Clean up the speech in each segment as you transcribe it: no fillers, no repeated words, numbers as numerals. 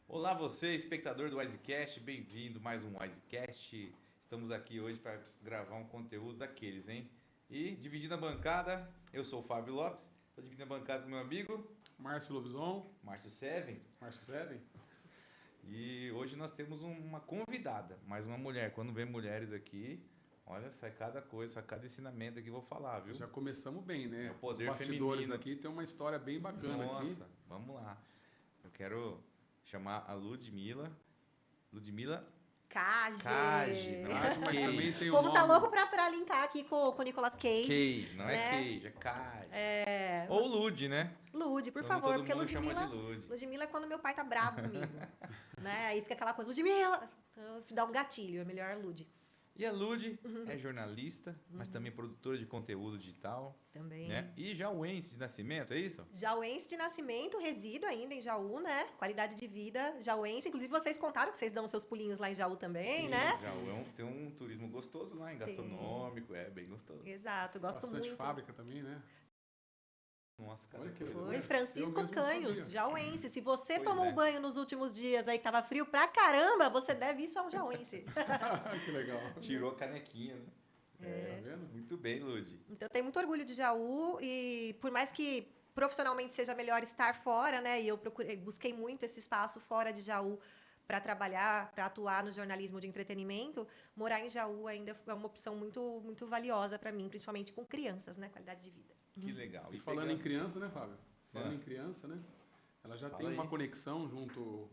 Olá você, espectador do Wisecast, bem-vindo a mais um Wisecast. Estamos aqui hoje para gravar um conteúdo daqueles, hein? E dividindo a bancada, eu sou o Fábio Lopes, estou dividindo a bancada com meu amigo Márcio Lovison. Márcio Seven. Márcio Seven. E hoje nós temos uma convidada, mais uma mulher. Quando vem mulheres aqui, olha, sai cada coisa, sai cada ensinamento aqui, vou falar, viu? Já começamos bem, né? O poder Os bastidores feminino. aqui tem uma história bem bacana. Nossa, aqui. vamos lá. Eu quero chamar a Ludmila. Ludmila Cage. Cage, não Cage, mas Cage. também tem O o povo nome. tá louco pra linkar aqui com o Nicolas Cage. Cage, não é né? Cage, é Cage. É. Ou Lud, né? Lude, por Todo favor, mundo porque chama Ludmilla. de Lud. Ludmilla é quando meu pai tá bravo comigo. né? Aí fica aquela coisa, Ludmilla! Então, dá um gatilho, é melhor Lude. E a Lud é jornalista, mas também produtora de conteúdo digital. Também. Né? E jauense de nascimento, é isso? Jauense de nascimento, resido ainda em Jaú, né? Qualidade de vida, jauense. Inclusive, vocês contaram que vocês dão seus pulinhos lá em Jaú também, Sim, né? Jaú tem um turismo gostoso lá, gastronômico, é bem gostoso. Exato, gosto Bastante muito. fábrica também, né? Nossa, cara. Olha que legal. Foi Eu Francisco mesmo não Canhos, sabia. jauense. Se você Pois tomou é. banho nos últimos dias aí que tava frio pra caramba, você deve isso a um jauense. Que legal. Tirou a canequinha, né? Tá vendo? Muito bem, Lud. Então, eu tenho muito orgulho de Jaú e por mais que profissionalmente seja melhor estar fora, né? E eu busquei muito esse espaço fora de Jaú para trabalhar, para atuar no jornalismo de entretenimento. Morar em Jaú ainda é uma opção muito, muito valiosa para mim, principalmente com crianças, né? Qualidade de vida. Que legal. E falando em criança, né, Fábio? Falando É. em criança, né? Ela já Fala tem uma aí. conexão junto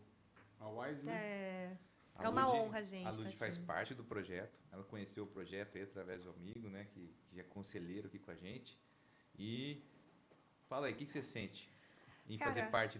ao Wise, né? A É uma Lud- honra, gente. A Lud tá faz aqui. parte do projeto. Ela conheceu o projeto aí através do amigo, né? Que é conselheiro aqui com a gente. E fala aí, o que você sente em Cara, fazer parte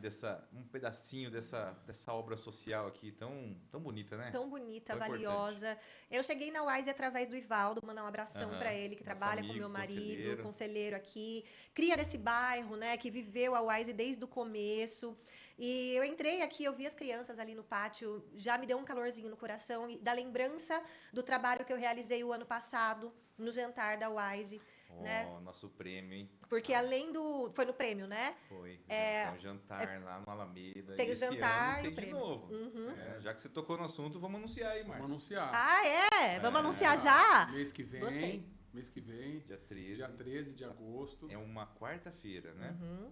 um pedacinho dessa obra social aqui tão bonita, né? Tão bonita, Tão valiosa. Eu cheguei na Wise através do Ivaldo, mandar um abração Aham, para ele, que nosso trabalha com amigo, meu marido, conselheiro. conselheiro aqui, cria desse bairro, né, que viveu a Wise desde o começo. E eu entrei aqui, eu vi as crianças ali no pátio, já me deu um calorzinho no coração, e da lembrança do trabalho que eu realizei o ano passado, no jantar da Wise, né? Nosso prêmio, hein? Porque além do... Foi no prêmio, né? Foi. Tem um jantar lá no Alameda. Tem E o esse jantar ano e tem o de prêmio. novo. Uhum. Já que você tocou no assunto, vamos anunciar aí, Vamos Marcos. anunciar. Ah, é? Vamos anunciar já? Mês que vem. Gostei. Mês que vem. Dia 13. Dia 13 de agosto. É uma quarta-feira, né? Uhum.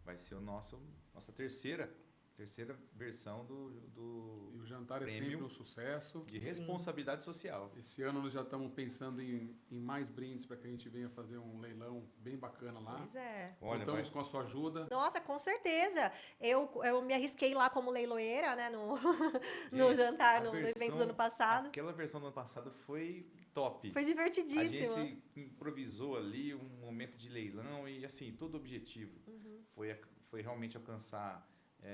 Vai ser nossa terceira versão E o jantar é prêmio sempre um sucesso. de responsabilidade social. Esse ano nós já estamos pensando em mais brindes para que a gente venha fazer um leilão bem bacana lá. Pois é. Olha, Contamos com a sua ajuda. Nossa, com certeza. Eu me arrisquei lá como leiloeira, né, no Gente, jantar, a no evento versão- do ano passado. Aquela versão do ano passado foi top. Foi A divertidíssimo. gente improvisou ali um momento de leilão e assim, todo o objetivo Uhum. foi realmente alcançar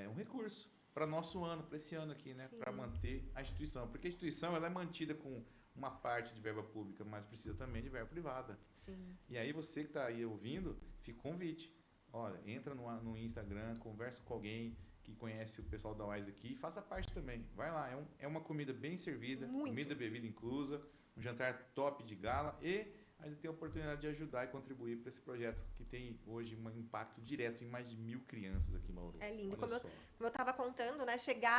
um recurso para nosso ano, para esse ano aqui, né? Sim. Para manter a instituição. Porque a instituição ela é mantida com uma parte de verba pública, mas precisa também de verba privada. Sim. E aí você que está aí ouvindo, fica o convite. Olha, entra no Instagram, conversa com alguém que conhece o pessoal da Wise aqui e faça parte também. Vai lá, é uma comida bem servida, Muito. comida e bebida inclusa, um jantar top de gala e ainda tem a oportunidade de ajudar e contribuir para esse projeto que tem hoje um impacto direto em mais de 1.000 crianças aqui em Bauru. É lindo. Olha Como só. eu estava contando, né?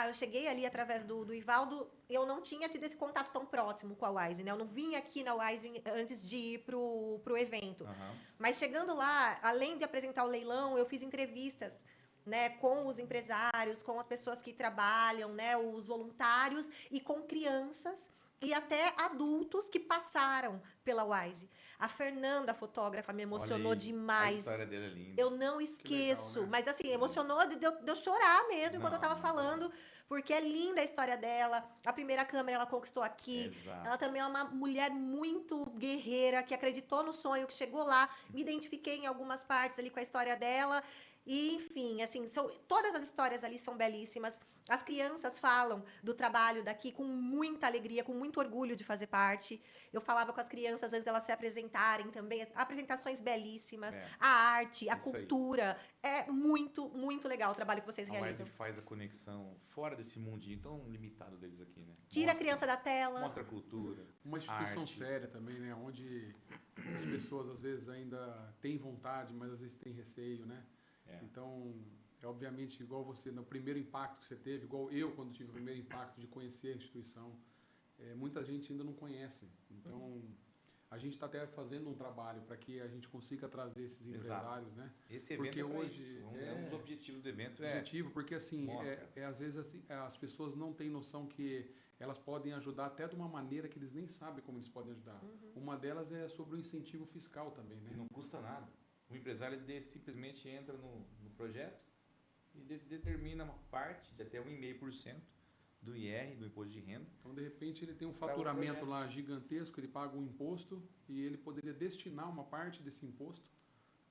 Eu cheguei ali através do Ivaldo, eu não tinha tido esse contato tão próximo com a Wise, né? Eu não vim aqui na Wise antes de ir pro evento. Aham. Mas chegando lá, além de apresentar o leilão, eu fiz entrevistas, né, com os empresários, com as pessoas que trabalham, né, os voluntários e com crianças e até adultos que passaram pela Wise. A Fernanda, a fotógrafa, me emocionou Olha aí, A demais. história dele é linda. Eu não esqueço, né? mas assim, emocionou de eu chorar mesmo enquanto eu Não, tava mas falando, porque é linda a história dela. A primeira câmera ela conquistou aqui. Exato. Ela também é uma mulher muito guerreira, que acreditou no sonho, que chegou lá. Me identifiquei em algumas partes ali com a história dela. E, enfim, assim, todas as histórias ali são belíssimas. As crianças falam do trabalho daqui com muita alegria, com muito orgulho de fazer parte. Eu falava com as crianças antes delas se apresentarem também. Apresentações belíssimas. É. A arte, a Isso aí. cultura. É muito, muito legal o trabalho que vocês A Wise realizam. faz a conexão fora desse mundinho tão limitado deles aqui, né? Tira a Mostra- criança da tela. Mostra a cultura. Uma instituição Arte. séria também, né? Onde as pessoas às vezes ainda têm vontade, mas às vezes têm receio, né? É. Então, obviamente, igual você, no primeiro impacto que você teve, igual eu, quando tive o primeiro impacto de conhecer a instituição, muita gente ainda não conhece. Então, a gente está até fazendo um trabalho para que a gente consiga trazer esses empresários, né? Esse evento Porque é pra hoje isso. Um dos objetivos do evento objetivo, porque assim, mostra. às vezes assim, as pessoas não têm noção que elas podem ajudar até de uma maneira que eles nem sabem como eles podem ajudar. Uma delas é sobre o incentivo fiscal também, né? Que não custa nada. O empresário ele simplesmente entra no projeto e determina uma parte de até 1,5% do IR, do imposto de renda. Então, de repente, ele tem um Para o faturamento projeto. lá gigantesco, ele paga um imposto e ele poderia destinar uma parte desse imposto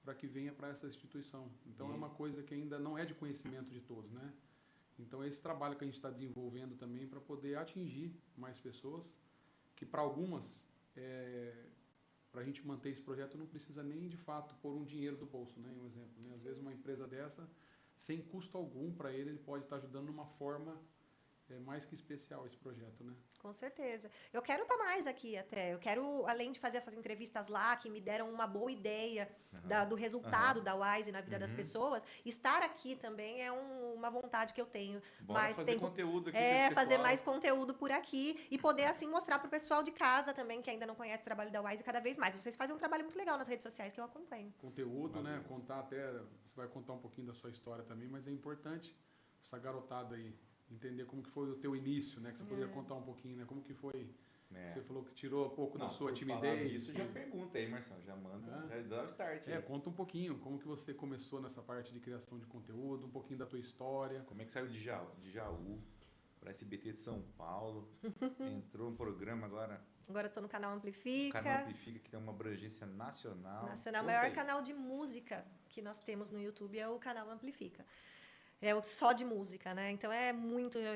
para que venha para essa instituição. Então, é uma coisa que ainda não é de conhecimento de todos, né? Então, esse trabalho que a gente está desenvolvendo também para poder atingir mais pessoas, que para algumas, para a gente manter esse projeto, não precisa nem, de fato, pôr um dinheiro do bolso, né? Um exemplo, né? Às vezes, uma empresa dessa, sem custo algum para ele pode estar ajudando de uma forma mais que especial esse projeto, né? Com certeza. Eu quero estar mais aqui até. Eu quero, além de fazer essas entrevistas lá, que me deram uma boa ideia do resultado da Wise na vida das pessoas, estar aqui também é uma vontade que eu tenho. Bora Mas fazer tem conteúdo aqui com esse fazer pessoal. mais conteúdo por aqui e poder, assim, mostrar pro pessoal de casa também, que ainda não conhece o trabalho da Wise cada vez mais. Vocês fazem um trabalho muito legal nas redes sociais que eu acompanho. Conteúdo, né? Contar até... Você vai contar um pouquinho da sua história também, mas é importante essa garotada aí entender como que foi o teu início, né? Que você poderia contar um pouquinho, né? Como que foi... Você falou que tirou um pouco da sua timidez. Isso já pergunta aí, Marcelo. Já manda, já dá o start aí. Conta um pouquinho. Como que você começou nessa parte de criação de conteúdo, um pouquinho da tua história. Como é que saiu de Jaú para SBT de São Paulo? Entrou um programa agora. Agora eu tô no canal Amplifica. O canal Amplifica, que tem uma abrangência nacional. O maior canal de música que nós temos no YouTube é o canal Amplifica. Só de música, né? Então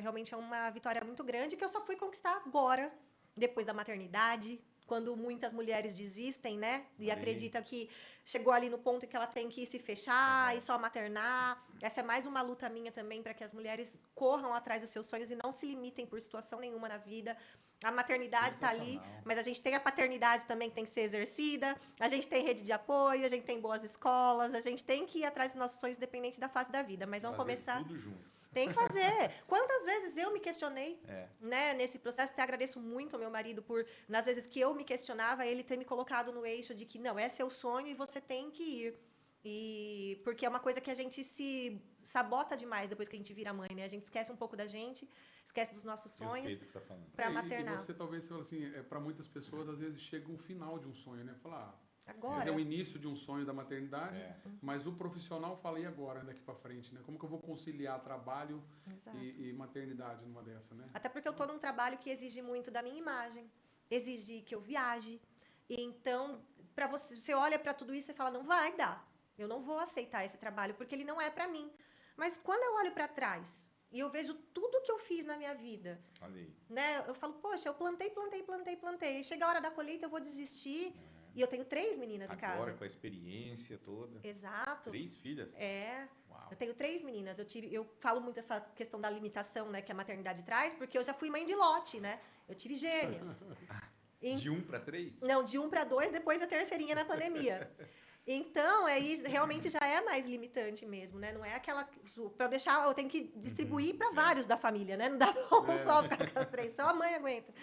realmente é uma vitória muito grande que eu só fui conquistar agora, depois da maternidade, quando muitas mulheres desistem, né? E acreditam que chegou ali no ponto em que ela tem que se fechar e só maternar. Essa é mais uma luta minha também para que as mulheres corram atrás dos seus sonhos e não se limitem por situação nenhuma na vida. A maternidade está ali, mas a gente tem a paternidade também que tem que ser exercida, a gente tem rede de apoio, a gente tem boas escolas, a gente tem que ir atrás dos nossos sonhos independente da fase da vida. Mas vamos começar... tudo junto. Tem que fazer. Quantas vezes eu me questionei, né, nesse processo? Até agradeço muito ao meu marido por, nas vezes que eu me questionava, ele ter me colocado no eixo de que, não, é seu sonho e você tem que ir. E porque é uma coisa que a gente se sabota demais depois que a gente vira mãe, né? A gente esquece um pouco da gente, esquece dos nossos sonhos. Eu sei do que você tá falando. Para maternar. E você talvez, assim, para muitas pessoas, às vezes chega um final de um sonho, né? Falar, agora. Mas é o início de um sonho da maternidade, mas o profissional fala, e agora, daqui para frente, né? Como que eu vou conciliar trabalho e maternidade numa dessa, né? Até porque eu tô num trabalho que exige muito da minha imagem, exige que eu viaje. E então, para você olha para tudo isso e fala, não vai dar. Eu não vou aceitar esse trabalho porque ele não é para mim. Mas quando eu olho para trás e eu vejo tudo que eu fiz na minha vida, né? Eu falo, poxa, eu plantei. E chega a hora da colheita, eu vou desistir. E eu tenho 3 meninas em casa. Agora, com a experiência toda. Exato. 3 filhas? Uau. Eu tenho 3 meninas. Eu falo muito essa questão da limitação, né, que a maternidade traz, porque eu já fui mãe de lote, né? Eu tive gêmeas. De 1 para 3? Não, de 1 para 2, depois a terceirinha na pandemia. Então, realmente já é mais limitante mesmo, né? Não é aquela... Para deixar, eu tenho que distribuir para vários da família, né? Não dá para um só ficar com as 3, só a mãe aguenta.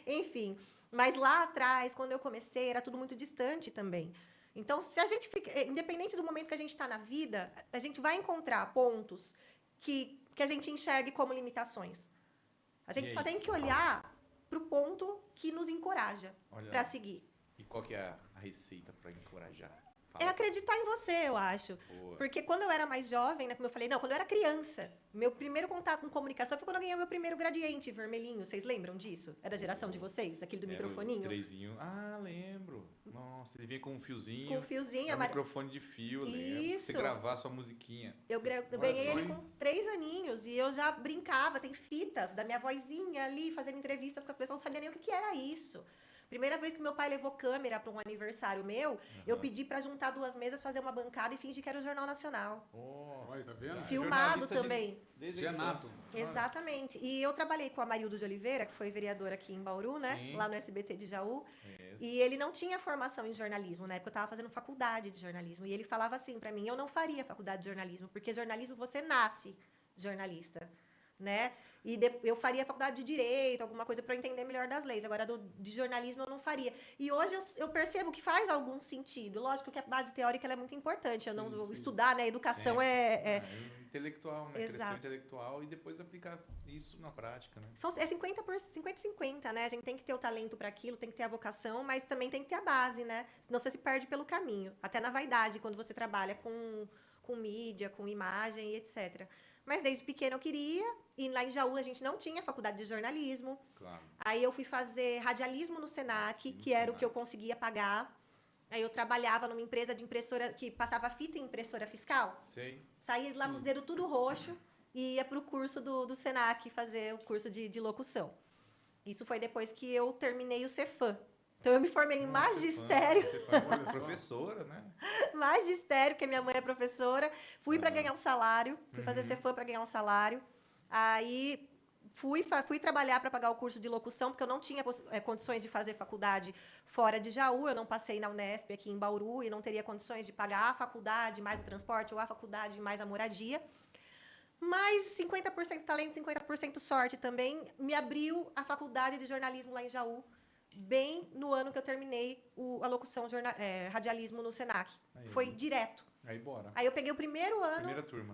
Enfim, mas lá atrás, quando eu comecei, era tudo muito distante também. Então, se a gente fica... Independente do momento que a gente está na vida, a gente vai encontrar pontos que a gente enxergue como limitações. A gente só tem que olhar para o ponto que nos encoraja para seguir. E qual que é a receita para encorajar? É acreditar em você, eu acho. Boa. Porque quando eu era mais jovem, né, como eu falei, quando eu era criança, meu primeiro contato com comunicação foi quando eu ganhei meu primeiro gradiente vermelhinho. Vocês lembram disso? É da geração de vocês? Aquele do microfoninho? O 3zinho. Ah, lembro. Nossa, ele vinha com um fiozinho. Com um fiozinho. Um microfone de fio, Isso. Você gravar a sua musiquinha. Eu ganhei ele com 3 aninhos e eu já brincava. Tem fitas da minha vozinha ali, fazendo entrevistas com as pessoas. Não sabia nem o que era isso. Primeira vez que meu pai levou câmera para um aniversário meu, eu pedi para juntar 2 mesas, fazer uma bancada e fingir que era o Jornal Nacional. Olha, tá vendo? Filmado Jornalista também. Desde a Genato. infância. Exatamente. E eu trabalhei com a Marildo de Oliveira, que foi vereadora aqui em Bauru, né? Sim. Lá no SBT de Jaú. Isso. E ele não tinha formação em jornalismo, na época eu estava fazendo faculdade de jornalismo. E ele falava assim para mim, eu não faria faculdade de jornalismo, porque jornalismo você nasce jornalista, né? E eu faria faculdade de direito, alguma coisa para eu entender melhor das leis. Agora, de jornalismo eu não faria. E hoje eu percebo que faz algum sentido. Lógico que a base teórica ela é muito importante. Eu não vou estudar, né? Educação Intelectual, né? Crescer Exato. intelectual e depois aplicar isso na prática, né? É 50-50, né? A gente tem que ter o talento para aquilo, tem que ter a vocação, mas também tem que ter a base, né? Senão você se perde pelo caminho. Até na vaidade, quando você trabalha com mídia, com imagem e etc. Mas desde pequena eu queria, e lá em Jaú a gente não tinha faculdade de jornalismo. Claro. Aí eu fui fazer radialismo no Senac, que era o que eu conseguia pagar. Aí eu trabalhava numa empresa de impressora, que passava fita em impressora fiscal. Sei. Saía de lá com os dedos tudo roxo e ia para o curso do Senac fazer o curso de locução. Isso foi depois que eu terminei o Cefam. Então eu me formei em magistério. Você foi professora, né? Magistério, porque minha mãe é professora. Fui para ganhar um salário. Fui fazer Cefam para ganhar um salário. Aí fui trabalhar para pagar o curso de locução, porque eu não tinha condições de fazer faculdade fora de Jaú. Eu não passei na Unesp aqui em Bauru e não teria condições de pagar a faculdade mais o transporte ou a faculdade mais a moradia. Mas 50% talento, 50% sorte também me abriu a faculdade de jornalismo lá em Jaú, bem no ano que eu terminei a locução radialismo no Senac. Aí. Foi direto. Aí bora. Aí eu peguei o primeiro ano,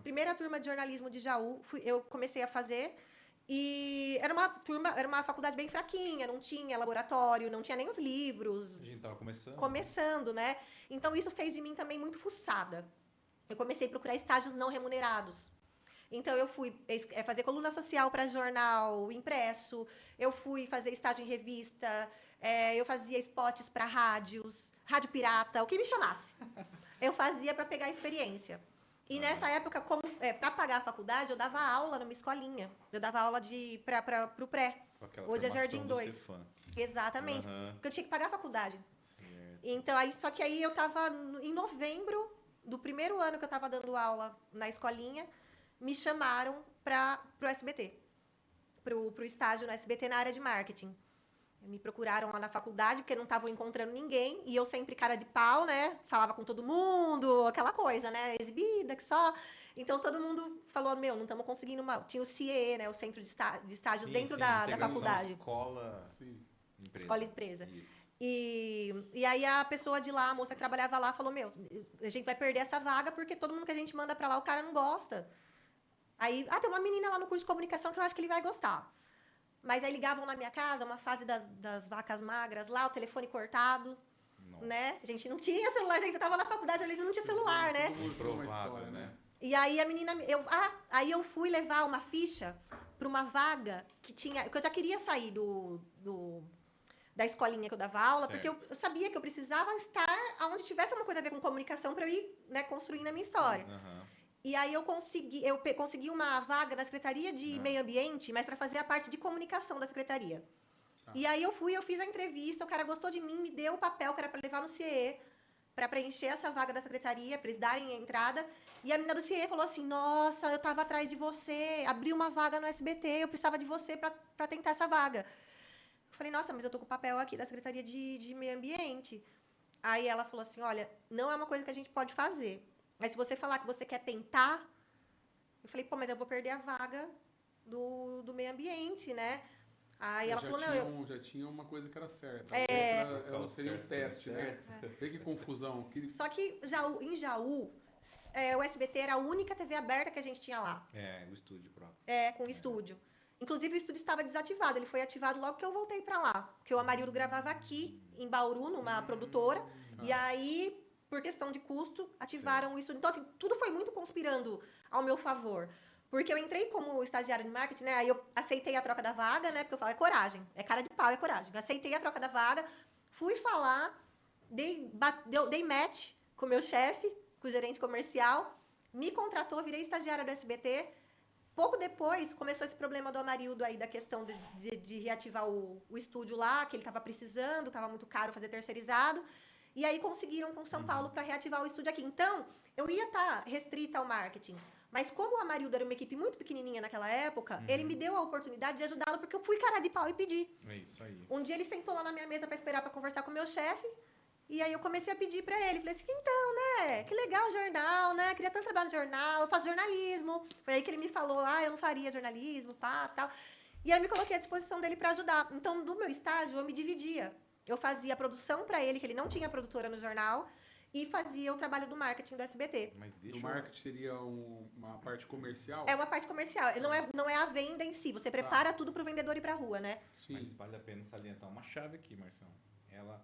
Primeira turma. turma de jornalismo de Jaú, eu comecei a fazer. E era uma faculdade bem fraquinha, não tinha laboratório, não tinha nem os livros. A gente tava começando. Começando, né? Então isso fez de mim também muito fuçada. Eu comecei a procurar estágios não remunerados. Então, eu fui fazer coluna social para jornal impresso, eu fui fazer estágio em revista, eu fazia spots para rádios, rádio pirata, o que me chamasse. Eu fazia para pegar experiência. E nessa época, para pagar a faculdade, eu dava aula numa escolinha. Eu dava aula para o pré. Hoje é Jardim 2. Exatamente. Porque eu tinha que pagar a faculdade. Certo. Então, só que aí eu estava em novembro do primeiro ano que eu estava dando aula na escolinha, me chamaram para o SBT, para o estágio no SBT na área de marketing. Me procuraram lá na faculdade, porque não estavam encontrando ninguém, e eu sempre cara de pau, né? Falava com todo mundo, aquela coisa, né? Exibida, que só. Então, todo mundo falou, não estamos conseguindo Tinha o CIE, né? O Centro de Estágios dentro da faculdade. Escola empresa. Isso. E aí a pessoa de lá, a moça que trabalhava lá, falou, a gente vai perder essa vaga, porque todo mundo que a gente manda para lá, o cara não gosta. Aí, tem uma menina lá no curso de comunicação que eu acho que ele vai gostar. Mas aí ligavam na minha casa, uma fase das vacas magras lá, o telefone cortado, né? A gente não tinha celular, a gente estava na faculdade, eles não tinha celular, né? Improvável, né? E aí a menina, aí eu fui levar uma ficha para uma vaga que eu já queria sair da escolinha que eu dava aula, certo. porque eu sabia que eu precisava estar onde tivesse uma coisa a ver com comunicação para eu ir, né, construindo a minha história. E aí eu consegui uma vaga na Secretaria de Meio Ambiente, mas para fazer a parte de comunicação da Secretaria. E aí eu fiz a entrevista, o cara gostou de mim, me deu o papel que era para levar no CIE, para preencher essa vaga da Secretaria, para eles darem a entrada. E a menina do CIE falou assim, nossa, eu estava atrás de você, abriu uma vaga no SBT, eu precisava de você para tentar essa vaga. Eu falei, nossa, mas eu tô com o papel aqui da Secretaria de Meio Ambiente. Aí ela falou assim, olha, não é uma coisa que a gente pode fazer. Mas se você falar que você quer tentar... Eu falei, mas eu vou perder a vaga do meio ambiente, né? Aí ela falou, Já tinha uma coisa que era certa. Ela seria um teste, né? Vê que confusão. Só que em Jaú, o SBT era a única TV aberta que a gente tinha lá. O estúdio próprio. Com o estúdio. Inclusive, o estúdio estava desativado. Ele foi ativado logo que eu voltei para lá. Porque o Amarildo gravava aqui, em Bauru, numa produtora. E aí... por questão de custo, ativaram isso. Então, assim, tudo foi muito conspirando ao meu favor. Porque eu entrei como estagiária de marketing, né? Aí eu aceitei a troca da vaga, né? Porque eu falo, é coragem. É cara de pau, é coragem. Aceitei a troca da vaga, fui falar, dei match com o meu chefe, com o gerente comercial, me contratou, virei estagiária do SBT, pouco depois, começou esse problema do Amarildo aí, da questão de reativar o estúdio lá, que ele estava precisando, estava muito caro fazer terceirizado. E aí conseguiram com São Paulo para reativar o estúdio aqui. Então, eu ia estar restrita ao marketing. Mas como o Amarildo era uma equipe muito pequenininha naquela época, ele me deu a oportunidade de ajudá-lo, porque eu fui cara de pau e pedi. É isso aí. Um dia ele sentou lá na minha mesa para esperar para conversar com o meu chefe. E aí eu comecei a pedir para ele. Falei assim, então, né? Que legal o jornal, né? Queria tanto trabalhar no jornal. Eu faço jornalismo. Foi aí que ele me falou, eu não faria jornalismo, pá, tal. E aí eu me coloquei à disposição dele para ajudar. Então, do meu estágio, eu me dividia. Eu fazia a produção para ele, que ele não tinha produtora no jornal, e fazia o trabalho do marketing do SBT. Mas O deixa marketing seria uma parte comercial? É uma parte comercial. Não é a venda em si. Você prepara tudo para o vendedor ir para a rua, né? Sim. Mas vale a pena salientar uma chave aqui, Marcião. Ela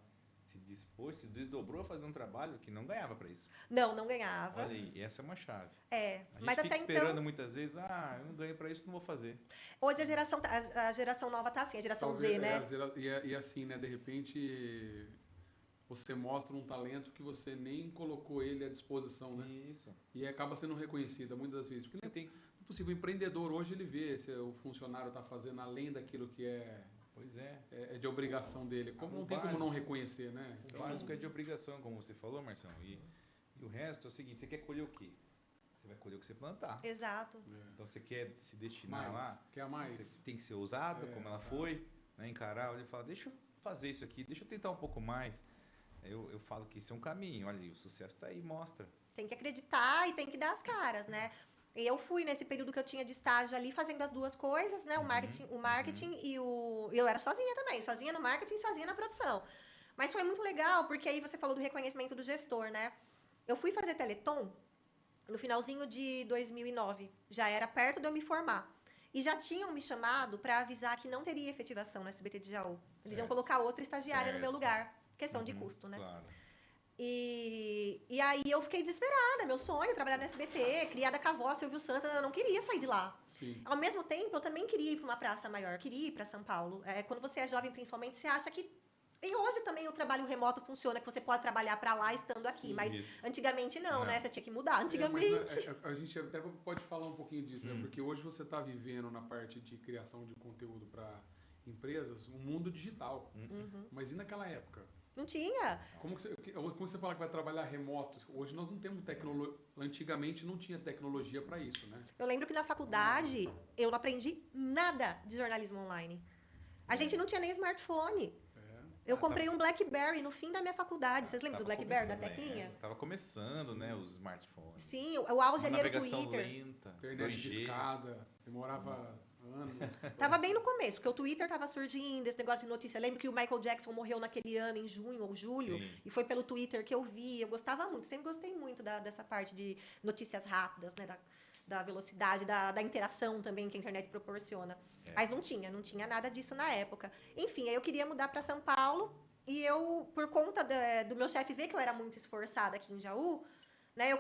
se desdobrou a fazer um trabalho que não ganhava para isso. Não ganhava. Olha aí, essa é uma chave. É, A gente mas fica até esperando então... muitas vezes, eu não ganhei para isso, não vou fazer. Hoje a geração nova tá assim, a geração Z, né? E assim, né? De repente, você mostra um talento que você nem colocou ele à disposição, né? Isso. E acaba sendo reconhecido muitas das vezes. Porque Você não tem... é possível. O empreendedor hoje, ele vê se o funcionário está fazendo além daquilo que Pois é. é de obrigação dele. Como O não tem como básico. não reconhecer, né? O básico é de obrigação, como você falou, Marcião. E o resto é o seguinte, você quer colher o quê? Você vai colher o que você plantar. Exato. Então você quer se destinar lá, Quer mais? você tem que ser ousado, como ela foi, né? Encarar, olha e falar, deixa eu fazer isso aqui, deixa eu tentar um pouco mais. Eu falo que isso é um caminho, olha, o sucesso está aí, mostra. Tem que acreditar e tem que dar as caras, né? E eu fui nesse período que eu tinha de estágio ali fazendo as duas coisas, né? O marketing e o... Eu era sozinha também, sozinha no marketing e sozinha na produção. Mas foi muito legal, porque aí você falou do reconhecimento do gestor, né? Eu fui fazer Teleton no finalzinho de 2009. Já era perto de eu me formar. E já tinham me chamado para avisar que não teria efetivação no SBT de Jaú. Eles iam Certo. colocar outra estagiária no meu Certo. lugar. Questão de custo, né? Claro. E aí eu fiquei desesperada. Meu sonho, trabalhar no SBT, criada com a avó, Silvio Santos, eu não queria sair de lá. Sim. Ao mesmo tempo, eu também queria ir para uma praça maior, queria ir para São Paulo. Quando você é jovem, principalmente, você acha que... E hoje também o trabalho remoto funciona, que você pode trabalhar para lá estando aqui. Mas Isso. antigamente não, né? Você tinha que mudar. Mas, Antigamente... a gente até pode falar um pouquinho disso, né? Porque hoje você está vivendo na parte de criação de conteúdo para empresas um mundo digital. Mas e naquela época? Não tinha. Como você fala que vai trabalhar remoto? Hoje nós não temos tecnologia. Antigamente não tinha tecnologia para isso, né? Eu lembro que na faculdade eu não aprendi nada de jornalismo online. A gente não tinha nem smartphone. Eu comprei um BlackBerry no fim da minha faculdade. Vocês lembram do BlackBerry, da teclinha? Tava começando, né, os smartphones. Sim, o auge ali era o navegação Twitter. lenta, Internet 2G. de escada, demorava anos. Tava bem no começo, porque o Twitter tava surgindo, esse negócio de notícia. Eu lembro que o Michael Jackson morreu naquele ano, em junho ou julho, Sim. e foi pelo Twitter que eu vi. Eu gostava muito, sempre gostei muito dessa parte de notícias rápidas, né? Da velocidade, da interação também que a internet proporciona. Mas não tinha nada disso na época. Enfim, aí eu queria mudar para São Paulo, e eu, por conta do meu chefe ver que eu era muito esforçada aqui em Jaú, né? Eu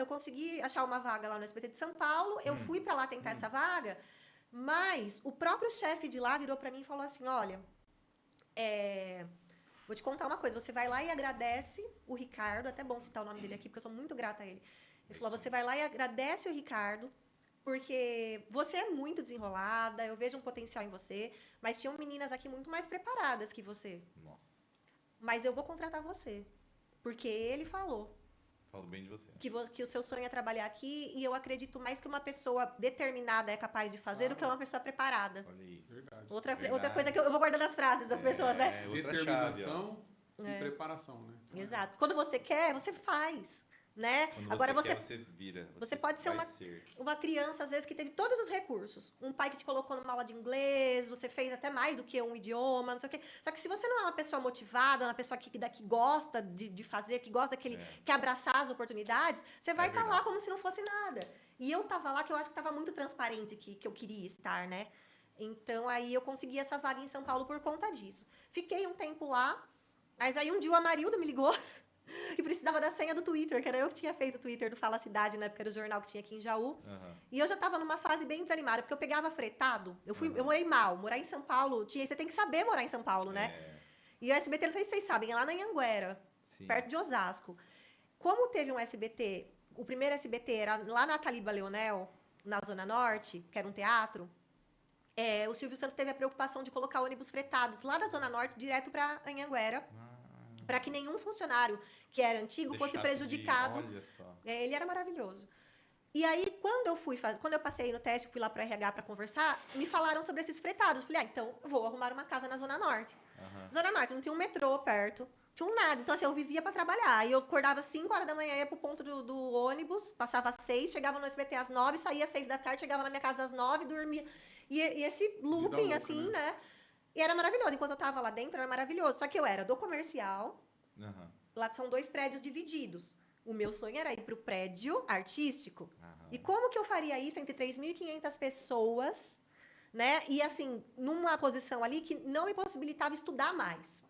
consegui achar uma vaga lá no SBT de São Paulo, eu fui para lá tentar essa vaga. Mas o próprio chefe de lá virou para mim e falou assim, olha, vou te contar uma coisa, você vai lá e agradece o Ricardo, até bom citar o nome dele aqui, porque eu sou muito grata a ele. Ele falou, você vai lá e agradece o Ricardo, porque você é muito desenrolada, eu vejo um potencial em você, mas tinham meninas aqui muito mais preparadas que você. Nossa, Mas eu vou contratar você, porque ele falou. falo bem de você. Que o seu sonho é trabalhar aqui, e eu acredito mais que uma pessoa determinada é capaz de fazer do que uma pessoa preparada. Olha aí. Verdade. Outra coisa que eu vou guardando as frases das pessoas, né? É outra chave, ó. Determinação e preparação, né? Exato. Quando você quer, você faz, né? Quando Agora você quer, você vira. você pode ser vai ser. uma criança, às vezes, que teve todos os recursos. Um pai que te colocou numa aula de inglês, você fez até mais do que um idioma, não sei o quê. Só que se você não é uma pessoa motivada, uma pessoa que gosta de fazer, que gosta quer abraçar as oportunidades, você vai estar lá como se não fosse nada. E eu tava lá, que eu acho que estava muito transparente que eu queria estar, né? Então, aí eu consegui essa vaga em São Paulo por conta disso. Fiquei um tempo lá, mas aí um dia o Amarildo me ligou e precisava da senha do Twitter, que era eu que tinha feito o Twitter do Fala Cidade, na época era o jornal que tinha aqui em Jaú. E eu já estava numa fase bem desanimada, porque eu pegava fretado. Eu morei mal. Morar em São Paulo, você tem que saber morar em São Paulo, né? E o SBT, não sei se vocês sabem, é lá na Anhanguera, perto de Osasco. Como teve um SBT, o primeiro SBT era lá na Taliba Leonel, na Zona Norte, que era um teatro, o Silvio Santos teve a preocupação de colocar ônibus fretados lá da Zona Norte direto para Anhanguera, para que nenhum funcionário que era antigo fosse prejudicado. Olha só. Ele era maravilhoso. E aí, quando eu passei no teste, fui lá para RH para conversar, me falaram sobre esses fretados. Eu falei, então, eu vou arrumar uma casa na Zona Norte. Zona Norte, não tinha um metrô perto, tinha um nada. Então, assim, eu vivia para trabalhar. Aí eu acordava às 5 horas da manhã, ia pro ponto do ônibus, passava às 6, chegava no SBT às 9, saía às 6 da tarde, chegava na minha casa às 9, dormia. E esse looping, louca, assim, né? E era maravilhoso. Enquanto eu tava lá dentro, era maravilhoso. Só que eu era do comercial, lá são 2 prédios divididos. O meu sonho era ir para o prédio artístico. E como que eu faria isso entre 3.500 pessoas, né? E, assim, numa posição ali que não me possibilitava estudar mais.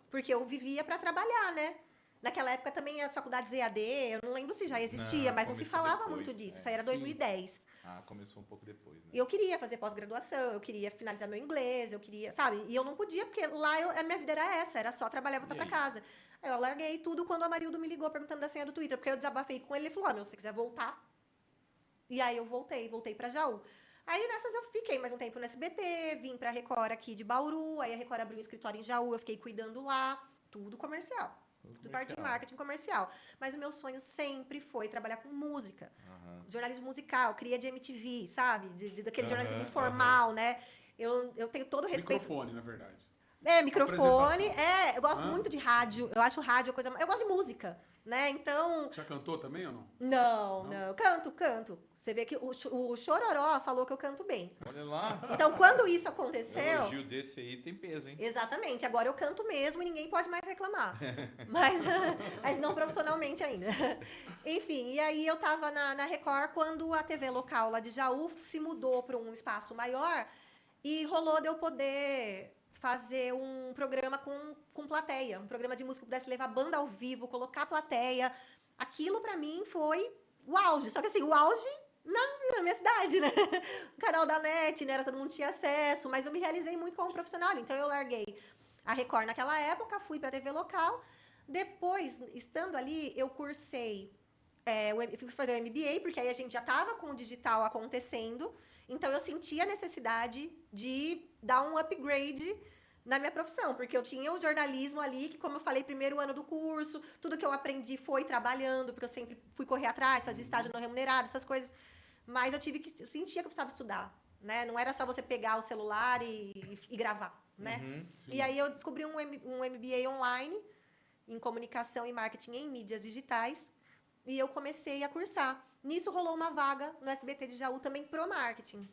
Porque eu vivia para trabalhar, né? Naquela época também as faculdades EAD, eu não lembro se já existia, mas não se falava muito disso. Isso aí era 2010. Começou um pouco depois, né? E eu queria fazer pós-graduação, eu queria finalizar meu inglês, eu queria, sabe? E eu não podia, porque lá a minha vida era essa, era só trabalhar e voltar para casa. Aí eu larguei tudo quando o Amarildo me ligou perguntando da senha do Twitter, porque eu desabafei com ele, ele falou, se você quiser voltar. E aí eu voltei para Jaú. Aí nessas eu fiquei mais um tempo no SBT, vim pra Record aqui de Bauru, aí a Record abriu um escritório em Jaú, eu fiquei cuidando lá, tudo comercial. Tudo parte de marketing comercial. Mas o meu sonho sempre foi trabalhar com música. Jornalismo musical, cria de MTV, sabe? Daquele jornalismo informal, né? Eu tenho todo o respeito. Microfone, na verdade. Microfone. Eu gosto muito de rádio. Eu acho rádio coisa... Eu gosto de música, né? Então... Já cantou também ou não? Não. Canto. Você vê que o Chororó falou que eu canto bem. Olha lá. Então, quando isso aconteceu... Um elogio desse aí tem peso, hein? Exatamente. Agora eu canto mesmo e ninguém pode mais reclamar. mas não profissionalmente ainda. Enfim, e aí eu tava na Record quando a TV local lá de Jaú se mudou para um espaço maior e rolou de eu poder fazer um programa com plateia, um programa de música que pudesse levar banda ao vivo, colocar plateia. Aquilo para mim foi o auge. Só que assim, o auge na minha cidade, né? O canal da NET, né? Todo mundo tinha acesso, mas eu me realizei muito como profissional. Então eu larguei a Record naquela época, fui para a TV local. Depois, estando ali, eu cursei, eu fui fazer o MBA, porque aí a gente já estava com o digital acontecendo. Então eu senti a necessidade de dar um upgrade na minha profissão, porque eu tinha o jornalismo ali, que como eu falei, primeiro ano do curso, tudo que eu aprendi foi trabalhando, porque eu sempre fui correr atrás, fazer estágio não remunerado, essas coisas, mas eu sentia que eu precisava estudar, né? Não era só você pegar o celular e gravar, né? E aí eu descobri um MBA online em comunicação e marketing em mídias digitais, e eu comecei a cursar. Nisso rolou uma vaga no SBT de Jaú também pro marketing.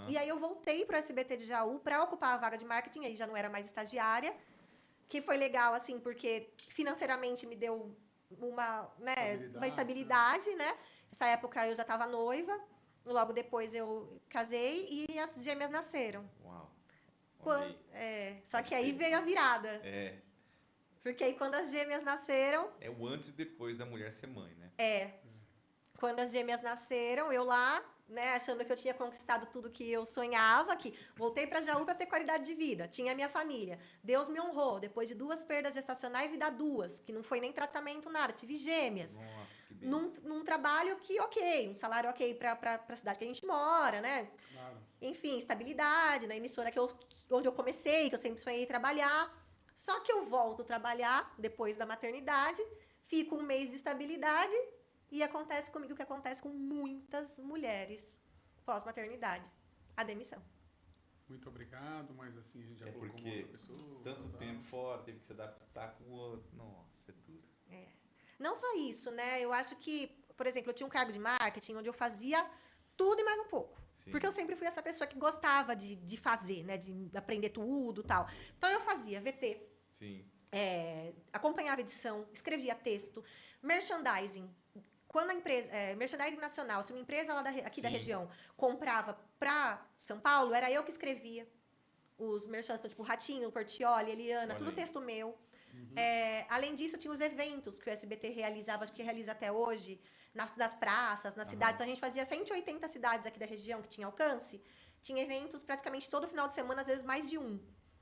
E aí eu voltei para o SBT de Jaú para ocupar a vaga de marketing, aí já não era mais estagiária, que foi legal, assim, porque financeiramente me deu uma estabilidade, né? Essa época eu já estava noiva, logo depois eu casei e as gêmeas nasceram. Uau! Só que aí veio a virada. Porque aí quando as gêmeas nasceram... É o antes e depois da mulher ser mãe, né? Quando as gêmeas nasceram, eu lá, né, achando que eu tinha conquistado tudo que eu sonhava, que voltei para Jaú para ter qualidade de vida, tinha a minha família. Deus me honrou, depois de 2 perdas gestacionais, me dá 2, que não foi nem tratamento, nada, tive gêmeas. Nossa, que beleza. Num trabalho que, um salário ok para a cidade que a gente mora, né? Claro. Enfim, estabilidade, na emissora onde eu comecei, que eu sempre sonhei trabalhar. Só que eu volto a trabalhar depois da maternidade, fico 1 mês de estabilidade e acontece comigo o que acontece com muitas mulheres pós-maternidade, a demissão. Muito obrigado, mas assim a gente já colocou uma outra pessoa. Tanto tempo fora, teve que se adaptar com o outro. Nossa, é duro. Não só isso, né? Eu acho que, por exemplo, eu tinha um cargo de marketing onde eu fazia tudo e mais um pouco. Sim. Porque eu sempre fui essa pessoa que gostava de fazer, né? De aprender tudo e tal. Então eu fazia VT. Sim. Acompanhava edição, escrevia texto, merchandising. Quando a empresa, merchandising nacional, se uma empresa lá aqui da região comprava para São Paulo, era eu que escrevia os merchandising, tipo Ratinho, Portioli, Eliana, tudo texto meu. Além disso, tinha os eventos que o SBT realizava, acho que realiza até hoje, nas praças, nas cidades. Então, a gente fazia 180 cidades aqui da região que tinha alcance. Tinha eventos praticamente todo final de semana, às vezes mais de um.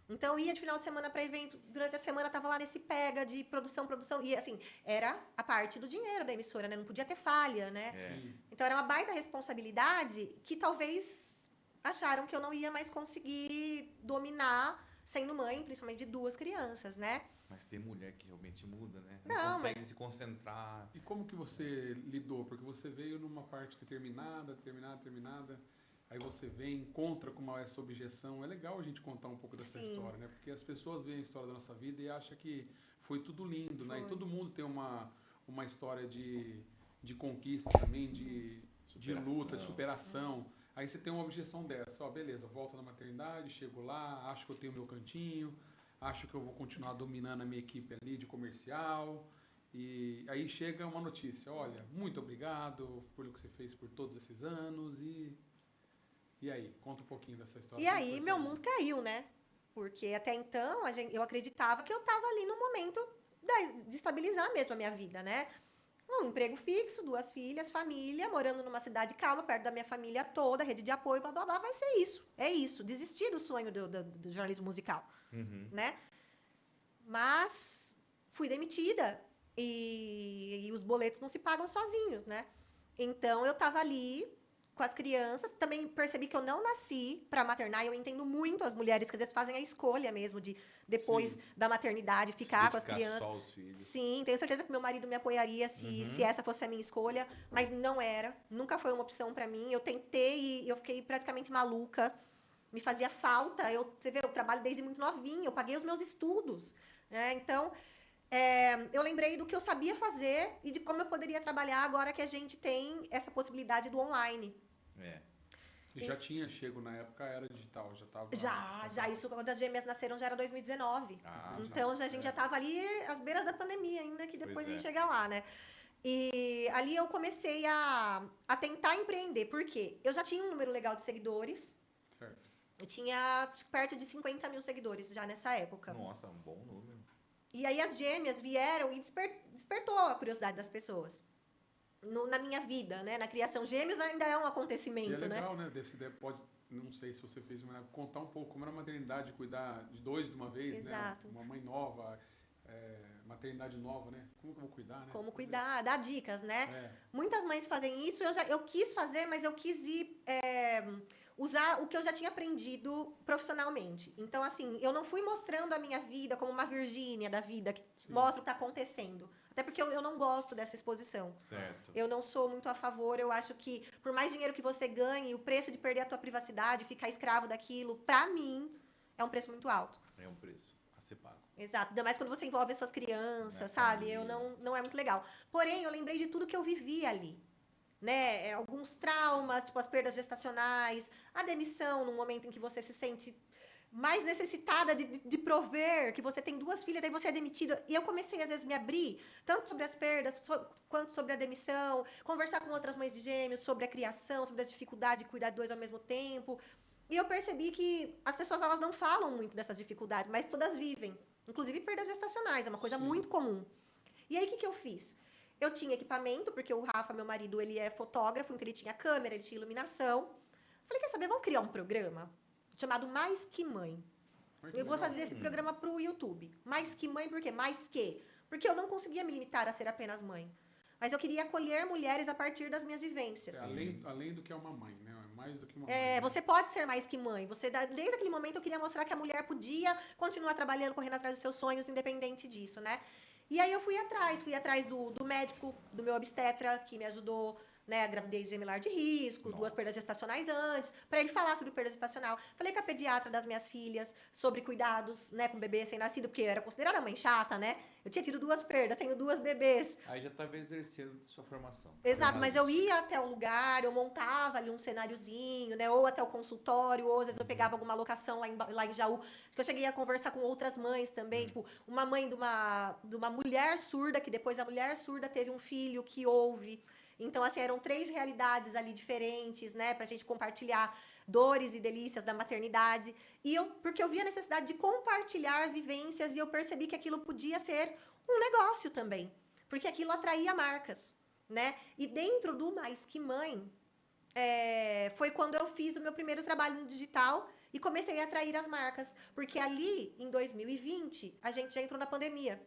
Então, eu ia de final de semana para evento, durante a semana tava lá nesse pega de produção. E, assim, era a parte do dinheiro da emissora, né? Não podia ter falha, né? Então, era uma baita responsabilidade que talvez acharam que eu não ia mais conseguir dominar sendo mãe, principalmente de 2 crianças, né? Mas tem mulher que realmente muda, né? Não, consegue mas- se concentrar. E como que você lidou? Porque você veio numa parte determinada, aí você vem, encontra com essa objeção. É legal a gente contar um pouco dessa Sim. história, né? Porque as pessoas veem a história da nossa vida e acham que foi tudo lindo, né? E Foi. todo mundo tem uma história de conquista também, de luta, de superação. Aí você tem uma objeção dessa, ó, beleza, volto na maternidade, chego lá, acho que eu tenho meu cantinho, acho que eu vou continuar dominando a minha equipe ali de comercial. E aí chega uma notícia, olha, muito obrigado pelo que você fez por todos esses anos e aí, conta um pouquinho dessa história. E Como aí, foi meu essa mundo caiu, né? Porque até então, eu acreditava que eu estava ali no momento de estabilizar mesmo a minha vida, né? Um emprego fixo, 2 filhas, família, morando numa cidade calma, perto da minha família toda, rede de apoio, blá, blá, blá, vai ser isso. É isso. Desistir do sonho do jornalismo musical, né? Mas fui demitida e os boletos não se pagam sozinhos, né? Então, eu estava ali com as crianças. Também percebi que eu não nasci para maternar. E eu entendo muito as mulheres que às vezes fazem a escolha mesmo de, depois Sim. da maternidade, Se ficar com as dedicar crianças. só aos filhos. Sim, tenho certeza que meu marido me apoiaria se essa fosse a minha escolha, mas não era. Nunca foi uma opção para mim. Eu tentei e eu fiquei praticamente maluca. Me fazia falta. Você vê, eu trabalho desde muito novinha, eu paguei os meus estudos, né? Então, eu lembrei do que eu sabia fazer e de como eu poderia trabalhar agora que a gente tem essa possibilidade do online. É. E já tinha chego na época, era digital, já estava... Já, isso quando as gêmeas nasceram já era 2019. Ah, Então, a gente já estava ali às beiras da pandemia ainda, que depois Pois a gente é. chega lá, né? E ali eu comecei a tentar empreender. Por quê? Eu já tinha um número legal de seguidores. Certo. Eu tinha acho que perto de 50 mil seguidores já nessa época. Nossa, um bom número. E aí as gêmeas vieram e despertou a curiosidade das pessoas. Na minha vida, né? Na criação, gêmeos ainda é um E é acontecimento, né? legal, né? Pode, não sei se você fez, mas contar um pouco como era a maternidade, cuidar de 2 de uma vez, Exato. né? Uma mãe nova, maternidade nova, né? Como que eu vou cuidar, né? Como cuidar, dar dicas, né? É. Muitas mães fazem isso, eu quis fazer, mas eu quis ir usar o que eu já tinha aprendido profissionalmente. Então, assim, eu não fui mostrando a minha vida como uma Virgínia da vida, que mostra o que está acontecendo. Até porque eu não gosto dessa exposição. Certo. Eu não sou muito a favor, eu acho que por mais dinheiro que você ganhe, o preço de perder a tua privacidade, ficar escravo daquilo, pra mim, é um preço muito alto. É um preço a ser pago. Exato, ainda mais quando você envolve as suas crianças, Na sabe? família. Não é muito legal. Porém, eu lembrei de tudo que eu vivi ali. Né? Alguns traumas, tipo as perdas gestacionais, a demissão num momento em que você se sente mais necessitada de prover, que você tem 2 filhas, aí você é demitida. E eu comecei, às vezes, me abrir, tanto sobre as perdas, quanto sobre a demissão, conversar com outras mães de gêmeos sobre a criação, sobre a dificuldade de cuidar de 2 ao mesmo tempo. E eu percebi que as pessoas, elas não falam muito dessas dificuldades, mas todas vivem. Inclusive perdas gestacionais, é uma coisa muito comum. E aí, o que eu fiz? Eu tinha equipamento, porque o Rafa, meu marido, ele é fotógrafo, então ele tinha câmera, ele tinha iluminação. Falei, quer saber, vamos criar um programa chamado Mais Que Mãe. Olha que Eu vou legal. fazer esse programa pro YouTube. Mais que mãe, por quê? Mais que? Porque eu não conseguia me limitar a ser apenas mãe. Mas eu queria acolher mulheres a partir das minhas vivências. Além do que é uma mãe, né? É mais do que uma mãe. Né? Você pode ser mais que mãe. Desde aquele momento eu queria mostrar que a mulher podia continuar trabalhando, correndo atrás dos seus sonhos, independente disso, né? E aí eu fui atrás do médico, do meu obstetra, que me ajudou, né, a gravidez gemelar de risco, 2 perdas gestacionais antes, para ele falar sobre perda gestacional. Falei com a pediatra das minhas filhas sobre cuidados, né, com bebê recém-nascido, porque eu era considerada mãe chata, né? Eu tinha tido 2 perdas, tenho 2 bebês. Aí já estava exercendo sua formação. Exato, mas eu ia até o lugar, eu montava ali um cenáriozinho, né? Ou até o consultório, ou às vezes eu pegava alguma locação lá em Jaú. Que eu cheguei a conversar com outras mães também, tipo, uma mãe de uma mulher surda, que depois a mulher surda teve um filho que ouve. Então, assim, eram 3 realidades ali diferentes, né? Pra gente compartilhar dores e delícias da maternidade. Porque eu vi a necessidade de compartilhar vivências e eu percebi que aquilo podia ser um negócio também. Porque aquilo atraía marcas, né? E dentro do Mais Que Mãe, foi quando eu fiz o meu primeiro trabalho no digital, E comecei a atrair as marcas. Porque ali, em 2020, a gente já entrou na pandemia.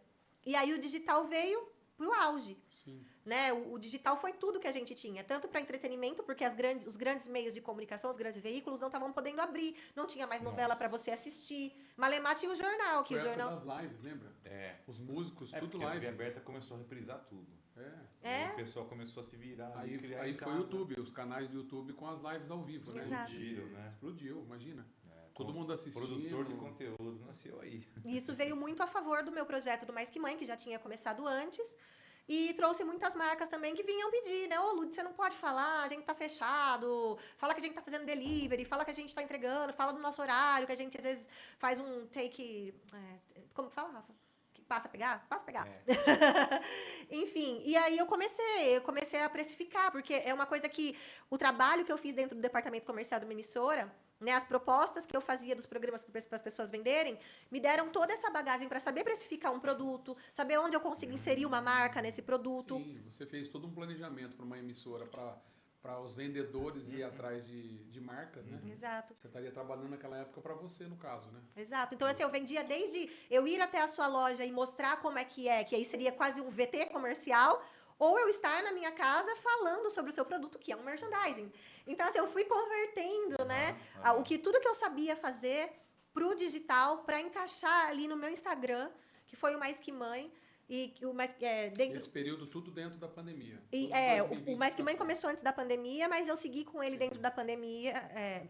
E aí o digital veio pro auge. Sim. Né? O digital foi tudo que a gente tinha, tanto para entretenimento, porque os grandes meios de comunicação, os grandes veículos não estavam podendo abrir, não tinha mais novela para você assistir. Malemar tinha o jornal, que Foi o a época jornal... das lives, lembra? Os músicos, tudo porque a TV live. aberta começou a reprisar tudo. É. E o pessoal começou a se virar. Aí, criar aí em foi casa. o YouTube, os canais do YouTube com as lives ao vivo, né? Exato. Explodiram, né? Explodiu, imagina. Todo Com- mundo assistindo. Produtor de conteúdo nasceu aí. E isso veio muito a favor do meu projeto do Mais Que Mãe, que já tinha começado antes. E trouxe muitas marcas também que vinham pedir, né? Ô, Lud, você não pode falar, a gente tá fechado. Fala que a gente tá fazendo delivery, fala que a gente tá entregando, fala do nosso horário, que a gente às vezes faz um take... como que fala, Rafa? Que passa a pegar? Passa a pegar. Enfim, e aí eu comecei a precificar, porque é uma coisa que o trabalho que eu fiz dentro do departamento comercial de uma emissora, né, as propostas que eu fazia dos programas para as pessoas venderem, me deram toda essa bagagem para saber precificar um produto, saber onde eu consigo inserir uma marca nesse produto. Sim, você fez todo um planejamento para uma emissora, para os vendedores ir atrás de marcas, né? Exato. Você estaria trabalhando naquela época para você, no caso, né? Exato. Então, assim, eu vendia desde eu ir até a sua loja e mostrar como é, que aí seria quase um VT comercial, ou eu estar na minha casa falando sobre o seu produto, que é um merchandising. Então, assim, eu fui convertendo, né, tudo que eu sabia fazer pro digital, para encaixar ali no meu Instagram, que foi o Mais Que Mãe, e o mais dentro Esse período tudo dentro da pandemia. e, Tudo o 2020 Mais Que Mãe pra começou antes da pandemia, mas eu segui com ele dentro da pandemia.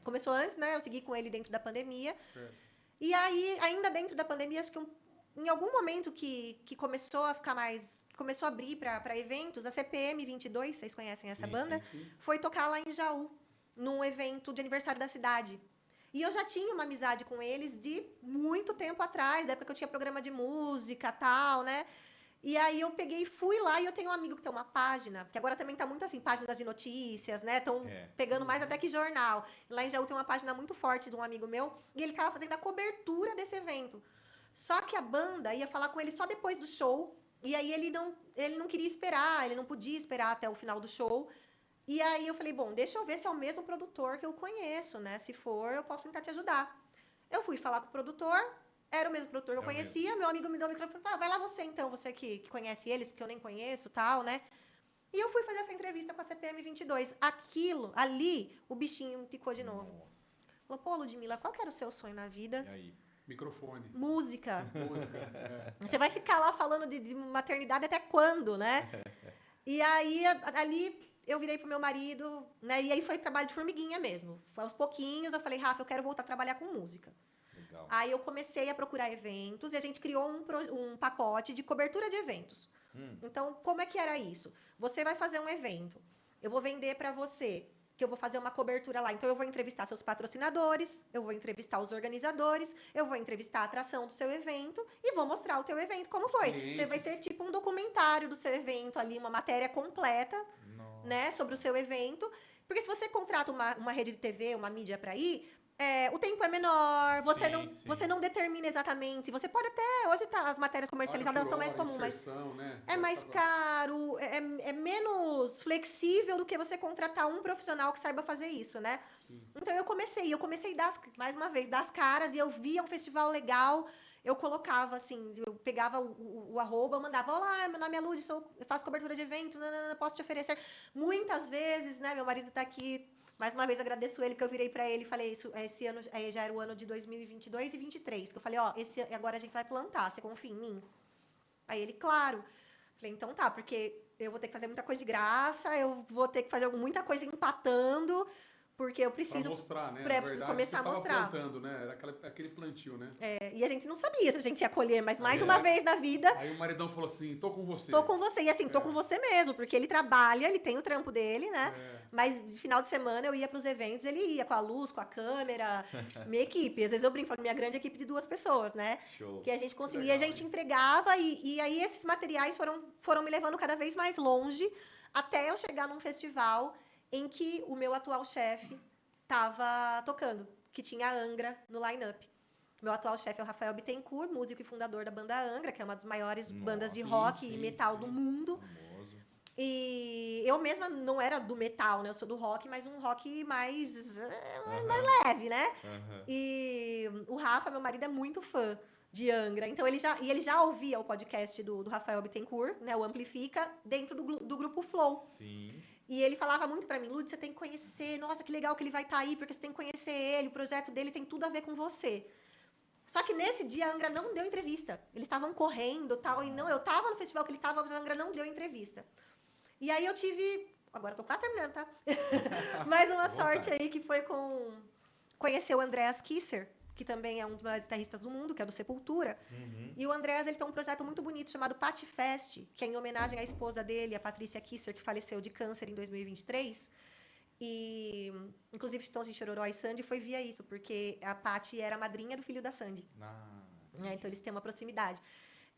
Começou antes, né? Eu segui com ele dentro da pandemia. Certo. E aí, ainda dentro da pandemia, acho que em algum momento que começou a ficar mais... Começou a abrir para eventos, a CPM 22, vocês conhecem essa banda? sim. Foi tocar lá em Jaú, num evento de aniversário da cidade. E eu já tinha uma amizade com eles de muito tempo atrás, da época que eu tinha programa de música e tal, né? E aí eu peguei e fui lá, e eu tenho um amigo que tem uma página, que agora também tá muito assim, páginas de notícias, né? Estão pegando mais até que jornal. Lá em Jaú tem uma página muito forte de um amigo meu, e ele tava fazendo a cobertura desse evento. Só que a banda ia falar com ele só depois do show, e aí ele não queria esperar, ele não podia esperar até o final do show. E aí eu falei, bom, deixa eu ver se é o mesmo produtor que eu conheço, né? Se for, eu posso tentar te ajudar. Eu fui falar com o produtor, era o mesmo produtor que eu conhecia, meu amigo me deu o microfone e falou, vai lá você então, você que conhece eles, porque eu nem conheço, tal, né? E eu fui fazer essa entrevista com a CPM 22. Ali, o bichinho me picou de novo. Falou, pô, Ludmila, qual que era o seu sonho na vida? E aí? Microfone. Música. Música. Você vai ficar lá falando de maternidade até quando, né? E aí, ali, eu virei pro meu marido, né? E aí foi trabalho de formiguinha mesmo. Foi aos pouquinhos, eu falei, Rafa, eu quero voltar a trabalhar com música. Legal. Aí eu comecei a procurar eventos e a gente criou um pacote de cobertura de eventos. Então, como é que era isso? Você vai fazer um evento, eu vou vender para você, que eu vou fazer uma cobertura lá. Então, eu vou entrevistar seus patrocinadores, eu vou entrevistar os organizadores, eu vou entrevistar a atração do seu evento e vou mostrar o teu evento como foi. Clientes. Você vai ter, tipo, um documentário do seu evento ali, uma matéria completa, né, sobre o seu evento. Porque se você contrata uma rede de TV, uma mídia para ir... o tempo é menor, você não determina exatamente. Você pode até... Hoje as matérias comercializadas estão mais comuns, mas né? é mais caro, é menos flexível do que você contratar um profissional que saiba fazer isso, né? Sim. Então eu comecei mais uma vez, das caras, e eu via um festival legal, eu colocava assim, eu pegava o arroba, mandava, olá, meu nome é Lud, eu faço cobertura de evento, posso te oferecer. Muitas vezes, né, meu marido tá aqui... Mais uma vez, agradeço ele, porque eu virei para ele e falei, esse ano já era o ano de 2022 e 2023, que eu falei, agora a gente vai plantar, você confia em mim? Aí ele, claro. Falei, então tá, porque eu vou ter que fazer muita coisa de graça, eu vou ter que fazer muita coisa empatando, porque eu preciso... Pra mostrar, né? Eu preciso começar a mostrar. Plantando, né? Era aquele plantio, né? E a gente não sabia se a gente ia colher, mas mais uma vez na vida... Aí o maridão falou assim, tô com você. Tô com você. E assim, tô com você mesmo, porque ele trabalha, ele tem o trampo dele, né? Mas de final de semana eu ia pros eventos, ele ia com a luz, com a câmera, minha equipe. Às vezes eu brinco, falo, minha grande equipe de 2 pessoas, né? Show. Que a gente conseguia, a gente entregava, e aí esses materiais foram me levando cada vez mais longe, até eu chegar num festival em que o meu atual chefe estava tocando, que tinha a Angra no line-up. Meu atual chefe é o Rafael Bittencourt, músico e fundador da banda Angra, que é uma das maiores bandas de rock e metal do mundo. Famoso. E eu mesma não era do metal, né? Eu sou do rock, mas um rock mais leve, né? Aham. E o Rafa, meu marido, é muito fã de Angra. Então, ele já ouvia o podcast do Rafael Bittencourt, né? O Amplifica, dentro do grupo Flow. Sim. E ele falava muito pra mim, Lud, você tem que conhecer. Nossa, que legal que ele vai estar aí, porque você tem que conhecer ele. O projeto dele tem tudo a ver com você. Só que nesse dia a Angra não deu entrevista. Eles estavam correndo e tal. E não, eu tava no festival que ele tava, mas a Angra não deu entrevista. E aí eu tive. Agora eu tô quase terminando, tá? Mais uma sorte aí que foi com. Conhecer o Andreas Kisser, que também é um dos maiores guitarristas do mundo, que é do Sepultura. Uhum. E o Andreas, ele tem um projeto muito bonito chamado Patti Fest, que é em homenagem à esposa dele, a Patrícia Kisser, que faleceu de câncer em 2023. E, inclusive, Chitãozinho Chororó e Sandy foi via isso, porque a Patti era a madrinha do filho da Sandy. Né? Então, eles têm uma proximidade.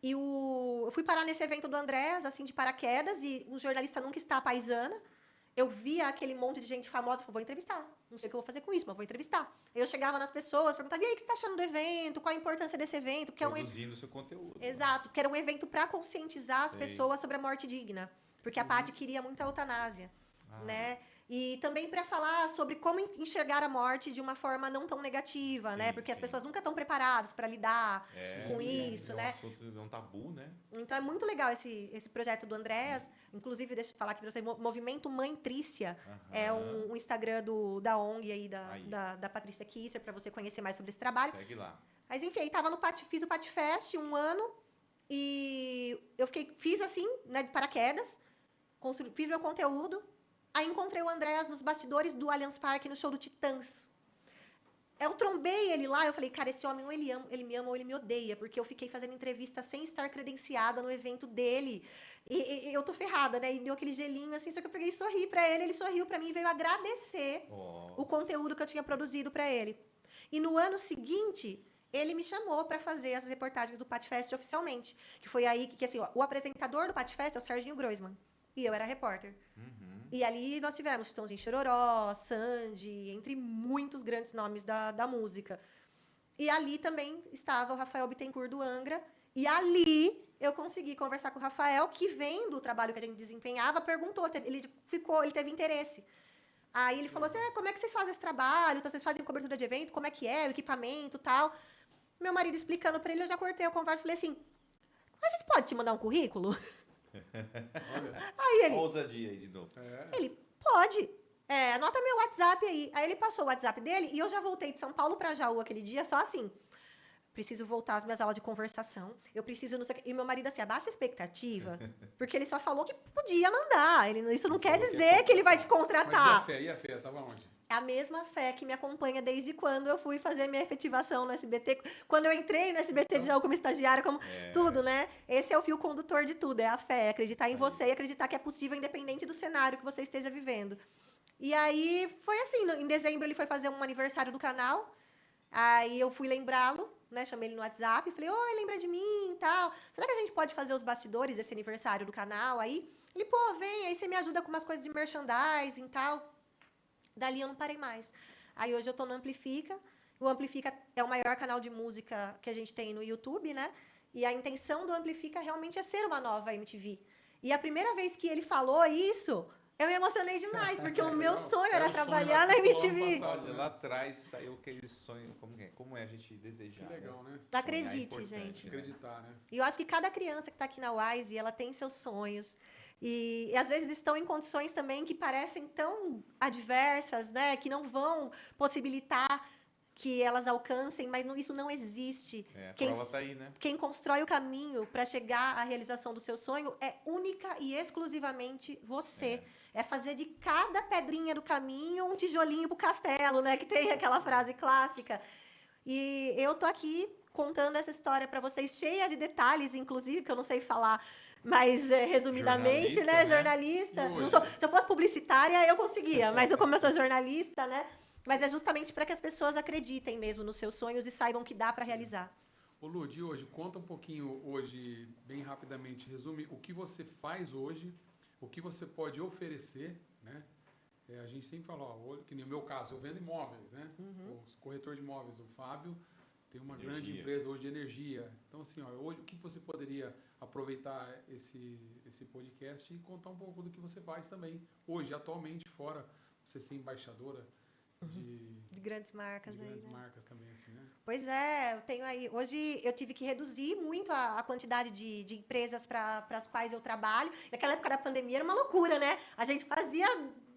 E eu fui parar nesse evento do Andrés, assim, de paraquedas, e o jornalista nunca está à paisana. Eu via aquele monte de gente famosa, falei, vou entrevistar. Não sei o que eu vou fazer com isso, mas vou entrevistar. Eu chegava nas pessoas, perguntava, e aí, o que você está achando do evento? Qual a importância desse evento? Porque Produzindo o seu conteúdo. Exato, porque era um evento para conscientizar as Sei. pessoas sobre a morte digna. Porque a Paty queria muito a eutanásia, né? E também para falar sobre como enxergar a morte de uma forma não tão negativa, Sim, né? Porque as sim. pessoas nunca estão preparadas para lidar com isso, é né? um assunto, é um tabu, né? Então é muito legal esse projeto do Andréas. Inclusive, deixa eu falar aqui para você, Movimento Mãe Trícia é um Instagram da ONG aí, da Patrícia Kisser, para você conhecer mais sobre esse trabalho. Segue lá. Mas enfim, aí tava fiz o Patti Fest 1 ano e eu fiz assim, né, de paraquedas, fiz meu conteúdo. Aí encontrei o Andréas nos bastidores do Allianz Parque no show do Titãs. Eu trombei ele lá, eu falei, cara, esse homem ou ele me ama ou ele me odeia, porque eu fiquei fazendo entrevista sem estar credenciada no evento dele. E eu tô ferrada, né? E deu aquele gelinho assim, só que eu peguei e sorri pra ele sorriu pra mim e veio agradecer o conteúdo que eu tinha produzido pra ele. E no ano seguinte, ele me chamou para fazer as reportagens do Patti Fest oficialmente. Que foi aí que assim, ó, o apresentador do Patti Fest é o Serginho Groisman. E eu era repórter. E ali nós tivemos Chitãozinho Chororó, Sandy, entre muitos grandes nomes da música. E ali também estava o Rafael Bittencourt do Angra. E ali eu consegui conversar com o Rafael, que vendo o trabalho que a gente desempenhava, perguntou, ele teve interesse. Aí ele falou assim, como é que vocês fazem esse trabalho? Então, vocês fazem cobertura de evento? Como é que é? O equipamento e tal. Meu marido explicando para ele, eu já cortei a conversa e falei assim, a gente pode te mandar um currículo? Aí ele... Ousadia aí de novo. Ele, pode. Anota meu WhatsApp aí. Aí ele passou o WhatsApp dele e eu já voltei de São Paulo para Jaú aquele dia, só assim. Preciso voltar às minhas aulas de conversação. Eu preciso, não sei o quê. E meu marido, assim, abaixa a expectativa, porque ele só falou que podia mandar. Isso não quer dizer que ele vai te contratar. Mas e a fé? Tava onde? É a mesma fé que me acompanha desde quando eu fui fazer minha efetivação no SBT. Quando eu entrei no SBT de Jaú como estagiária, como tudo, né? Esse é o fio condutor de tudo, é a fé. Acreditar em você e acreditar que é possível, independente do cenário que você esteja vivendo. E aí, foi assim, em dezembro ele foi fazer um aniversário do canal. Aí eu fui lembrá-lo, né? Chamei ele no WhatsApp e falei, oi, lembra de mim e tal. Será que a gente pode fazer os bastidores desse aniversário do canal aí? Ele, pô, vem, aí você me ajuda com umas coisas de merchandising e tal. Dali eu não parei mais. Aí hoje eu tô no Amplifica. O Amplifica é o maior canal de música que a gente tem no YouTube, né? E a intenção do Amplifica realmente é ser uma nova MTV. E a primeira vez que ele falou isso, eu me emocionei demais, porque o meu sonho era trabalhar na MTV. Olha, lá atrás saiu aquele sonho, como é a gente desejar. Que legal, né? Acredite, gente. Acreditar, né? E eu acho que cada criança que está aqui na Wise, ela tem seus sonhos. E às vezes estão em condições também que parecem tão adversas, né? Que não vão possibilitar que elas alcancem, mas isso não existe. A prova tá aí, né? Quem constrói o caminho para chegar à realização do seu sonho é única e exclusivamente você. É fazer de cada pedrinha do caminho um tijolinho pro castelo, né? Que tem aquela frase clássica. E eu tô aqui contando essa história para vocês, cheia de detalhes, inclusive, que eu não sei falar, mas resumidamente, né? Jornalista. Não sou, se eu fosse publicitária, eu conseguia, mas como eu sou jornalista, né? Mas é justamente para que as pessoas acreditem mesmo nos seus sonhos e saibam que dá para realizar. Ô Lud, hoje, conta um pouquinho hoje, bem rapidamente, resume o que você faz hoje, o que você pode oferecer, né? A gente sempre fala, ó, que no meu caso, eu vendo imóveis, né? O corretor de imóveis, o Fábio, tem uma grande empresa hoje de energia. Então, assim, ó, hoje, o que você poderia aproveitar esse podcast e contar um pouco do que você faz também hoje, atualmente, fora você ser embaixadora De grandes marcas de aí, grandes né? marcas também, assim, né? Pois é, eu tenho aí. Hoje eu tive que reduzir muito a quantidade de empresas para as quais eu trabalho. Naquela época da pandemia era uma loucura, né? A gente fazia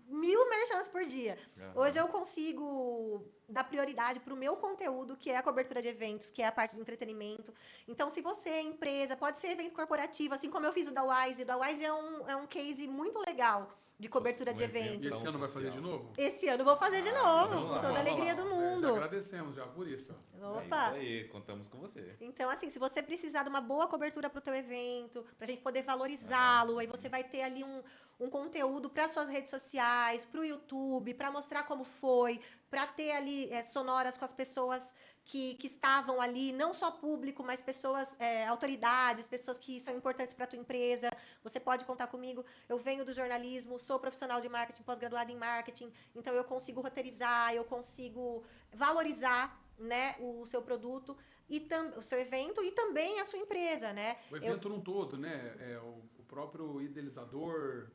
1000 merchans por dia. Hoje eu consigo dar prioridade para o meu conteúdo, que é a cobertura de eventos, que é a parte do entretenimento. Então, se você é empresa, pode ser evento corporativo, assim como eu fiz o da Wise. O da Wise é um case muito legal de cobertura de E eventos. esse ano vai fazer de novo? Esse ano eu vou fazer de então novo, com vamos toda a lá. alegria do Já mundo. agradecemos já por isso. Opa! É isso aí, contamos com você. Então, assim, se você precisar de uma boa cobertura para o teu evento, para a gente poder valorizá-lo, aí você vai ter ali um conteúdo para suas redes sociais, para o YouTube, para mostrar como foi, para ter ali sonoras com as pessoas que estavam ali, não só público, mas pessoas, autoridades, pessoas que são importantes para a tua empresa. Você pode contar comigo. Eu venho do jornalismo, sou profissional de marketing, pós-graduada em marketing, então eu consigo roteirizar, eu consigo valorizar, né, o seu produto e o seu evento e também a sua empresa, né? O evento num todo, né? O próprio idealizador,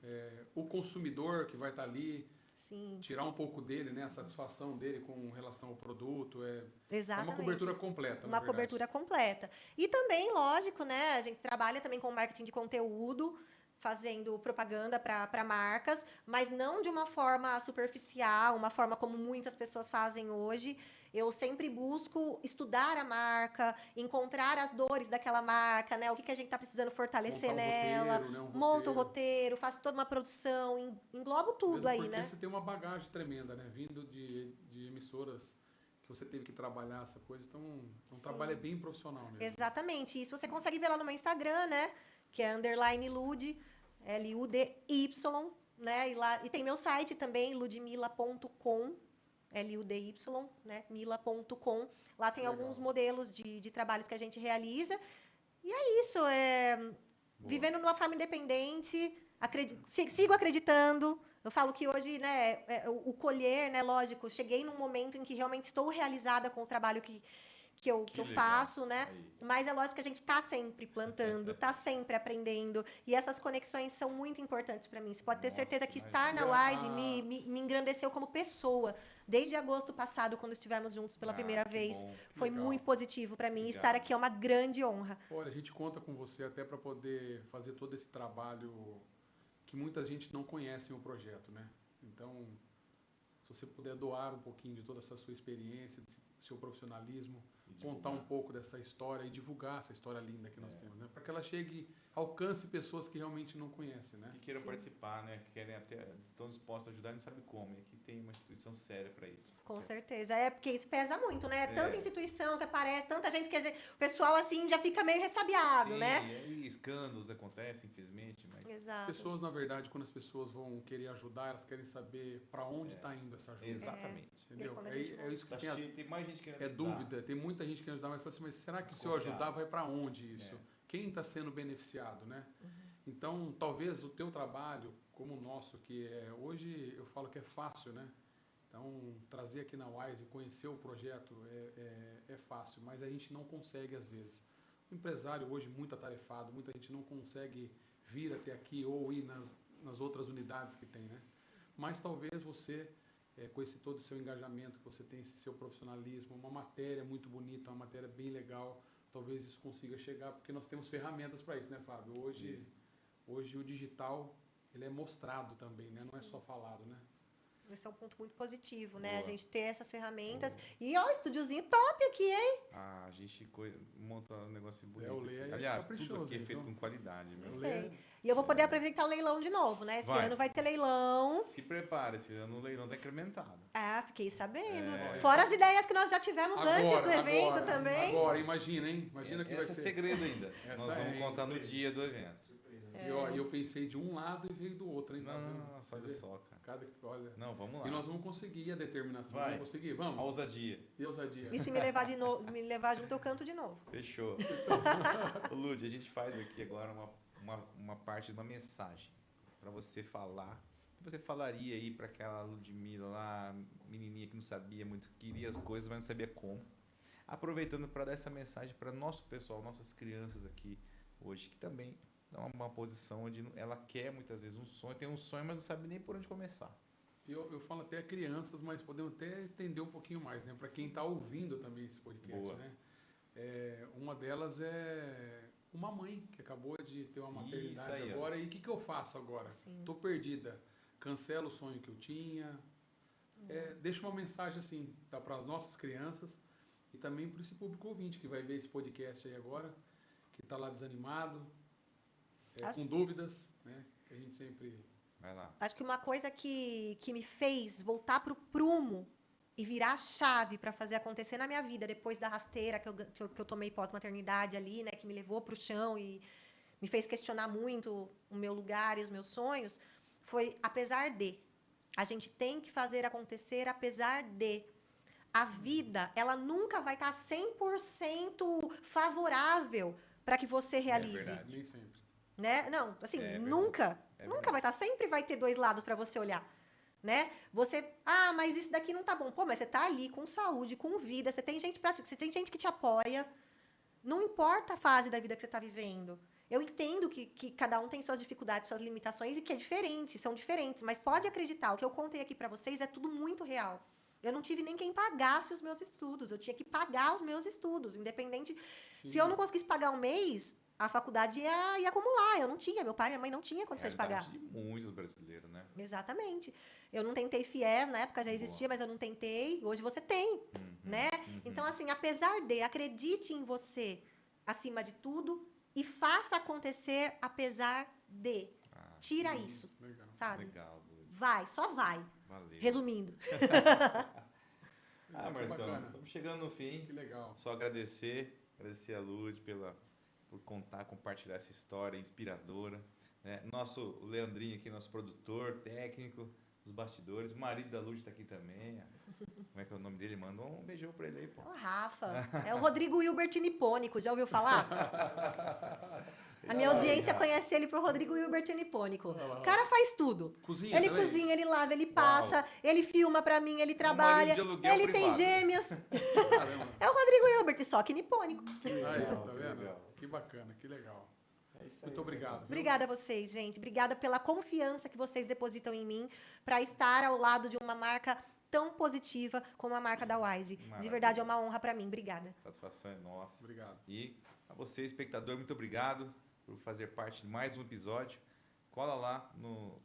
o consumidor que vai estar ali, Sim. tirar um pouco dele, né? A satisfação dele com relação ao produto. É Exatamente. uma cobertura completa, Uma cobertura completa. E também, lógico, né? A gente trabalha também com marketing de conteúdo, fazendo propaganda para marcas, mas não de uma forma superficial, uma forma como muitas pessoas fazem hoje. Eu sempre busco estudar a marca, encontrar as dores daquela marca, né? O que a gente está precisando fortalecer nela. Roteiro, né? Monto o roteiro, faço toda uma produção, englobo tudo Mesmo aí, porque né? você tem uma bagagem tremenda, né? Vindo de emissoras que você teve que trabalhar essa coisa, então o trabalho é bem profissional mesmo. Exatamente. Isso você consegue ver lá no meu Instagram, né? Que é _Ludy, LUDY, né? E tem meu site também, ludmila.com, LUDY, né? Mila.com. Lá tem alguns modelos de trabalhos que a gente realiza. E é isso, vivendo numa forma independente, sigo acreditando. Eu falo que hoje, né, o colher, né, lógico, cheguei num momento em que realmente estou realizada com o trabalho que eu faço, né? Aí. Mas é lógico que a gente está sempre plantando, está sempre aprendendo. E essas conexões são muito importantes para mim. Você pode ter certeza que estar na Wise me engrandeceu como pessoa. Desde agosto passado, quando estivemos juntos pela primeira vez, bom, foi legal. muito positivo para mim. Obrigado. Estar aqui é uma grande honra. Olha, a gente conta com você até para poder fazer todo esse trabalho que muita gente não conhece o projeto, né? Então, se você puder doar um pouquinho de toda essa sua experiência, desse seu profissionalismo, contar um pouco dessa história e divulgar essa história linda que nós temos, né? Para que ela alcance pessoas que realmente não conhecem, né? Que queiram participar, né? Que querem até, estão dispostos a ajudar e não sabem como. E aqui tem uma instituição séria para isso. Com certeza. Porque isso pesa muito, né? Tanta instituição que aparece, tanta gente, quer dizer, o pessoal assim já fica meio ressabiado, né? E aí escândalos acontecem, infelizmente, mas Exato. As pessoas, na verdade, quando as pessoas vão querer ajudar, elas querem saber para onde está indo essa ajuda. exatamente. Entendeu? quando a gente É isso que Tá tem cheio, tem mais gente querendo ajudar. dúvida. Tem muita gente querendo ajudar, mas fala assim, mas será que se eu ajudar vai para onde isso? Quem está sendo beneficiado, né? Então, talvez o teu trabalho, como o nosso, que hoje eu falo que é fácil, né? Então, trazer aqui na Wise e conhecer o projeto é fácil, mas a gente não consegue às vezes. O empresário hoje muito atarefado, muita gente não consegue vir até aqui ou ir nas outras unidades que tem, né? Mas talvez você, com esse todo o seu engajamento, que você tem esse seu profissionalismo, uma matéria muito bonita, uma matéria bem legal, talvez isso consiga chegar, porque nós temos ferramentas para isso, né, Fábio? Hoje o digital, ele é mostrado também, né? Não é só falado, né? Esse é um ponto muito positivo, né? Boa. A gente ter essas ferramentas. E, ó, estúdiozinho top aqui, hein? A gente monta um negócio bonito. o Lê é Aliás, tudo caprichoso, aqui é feito então. com qualidade. Meu. Gostei. E eu vou poder apresentar o leilão de novo, né? Esse ano vai ter leilão. Se prepare, esse ano o leilão tá incrementado. Ah, fiquei sabendo. Fora as ideias que nós já tivemos antes do evento também. Agora, imagina, hein? Imagina que vai Esse ser. é segredo ainda. Essa Nós vamos contar no dia do evento. E eu pensei de um lado e veio do outro, hein? Nossa, olha só, cara. Olha. Não, vamos lá. E nós vamos conseguir a determinação. Vai. Vamos conseguir? Vamos. A ousadia. E ousadia. E se me levar de novo, me levar junto, eu canto de novo. Fechou. Ô, Lud, a gente faz aqui agora uma parte de uma mensagem para você falar. O que você falaria aí para aquela Ludmila lá, menininha que não sabia muito, queria as coisas, mas não sabia como. aproveitando para dar essa mensagem para nosso pessoal, nossas crianças aqui hoje, que também estão numa posição onde ela quer muitas vezes um sonho, tem um sonho, mas não sabe nem por onde começar. Eu falo até crianças, mas podemos até estender um pouquinho mais, né? Para quem está ouvindo também esse podcast, Boa. né? Uma delas é uma mãe que acabou de ter uma maternidade Isso aí, agora. E o que eu faço agora? Sim. Tô perdida. Cancelo o sonho que eu tinha. Deixa uma mensagem assim, tá, para as nossas crianças e também para esse público ouvinte que vai ver esse podcast aí agora, que está lá desanimado, com dúvidas, né? Que a gente sempre... Vai lá. Acho que uma coisa que me fez voltar pro prumo e virar a chave para fazer acontecer na minha vida, depois da rasteira que eu tomei pós-maternidade ali, né, que me levou pro chão e me fez questionar muito o meu lugar e os meus sonhos, foi apesar de. A gente tem que fazer acontecer apesar de. A vida, ela nunca vai estar 100% favorável para que você realize. verdade. Nem sempre. Né? Não, assim, verdade. nunca Verdade. vai estar, sempre vai ter dois lados para você olhar, né? Você, mas isso daqui não tá bom. Pô, mas você tá ali com saúde, com vida, você tem gente que te apoia. Não importa a fase da vida que você tá vivendo. Eu entendo que cada um tem suas dificuldades, suas limitações e que é diferente, são diferentes, mas pode acreditar, o que eu contei aqui para vocês é tudo muito real. Eu não tive nem quem pagasse os meus estudos, eu tinha que pagar os meus estudos, independente. Sim. Se eu não conseguisse pagar um mês, a faculdade ia acumular. Eu não tinha, meu pai e minha mãe não tinham condições de pagar. De muitos brasileiros, né? Exatamente. Eu não tentei FIES, na época já existia, mas eu não tentei. Hoje você tem, né? Então, assim, apesar de, acredite em você acima de tudo e faça acontecer apesar de. Tira isso, Legal. sabe? Legal, Lud. Vai, só vai. Valeu. Resumindo. Que Marcelo, bacana. estamos chegando no fim. Que legal. Só agradecer a Lud por contar, compartilhar essa história inspiradora. Né? O Leandrinho aqui, nosso produtor, técnico dos bastidores. O marido da Lud está aqui também. Como é que é o nome dele? Manda um beijão para ele aí, pô. O Rafa. É o Rodrigo Hilbert Nipônico, já ouviu falar? A minha audiência conhece ele por Rodrigo Hilbert Nipônico. O cara faz tudo. Cozinha Ele também? cozinha, ele lava, ele passa, ele filma pra mim, ele trabalha, marido de aluguel ele tem privado. gêmeos. Caramba. É o Rodrigo Hilbert, só que nipônico. Aí, Legal, tá vendo? legal. Que bacana, que legal. É isso aí, Muito obrigado. viu? Obrigada a vocês, gente. Obrigada pela confiança que vocês depositam em mim para estar ao lado de uma marca tão positiva como a marca da Wise. De Maravilha. verdade, é uma honra para mim. Obrigada. Satisfação é nossa. Obrigado. E a você, espectador, muito obrigado por fazer parte de mais um episódio. Cola lá,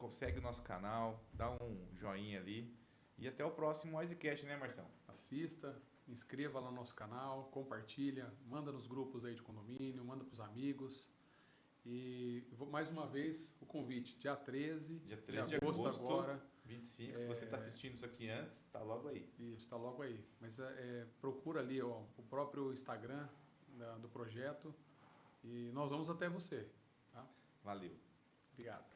segue o nosso canal, dá um joinha ali. E até o próximo WiseCast, né, Marcelo? Assista, inscreva lá no nosso canal, compartilha, manda nos grupos aí de condomínio, manda pros amigos. E mais uma vez o convite, dia 13, Dia 13 de agosto agora. 25, se você está assistindo isso aqui antes, está logo aí. Isso, está logo aí. Mas procura ali ó, o próprio Instagram do projeto e nós vamos até você. Tá? Valeu. Obrigado.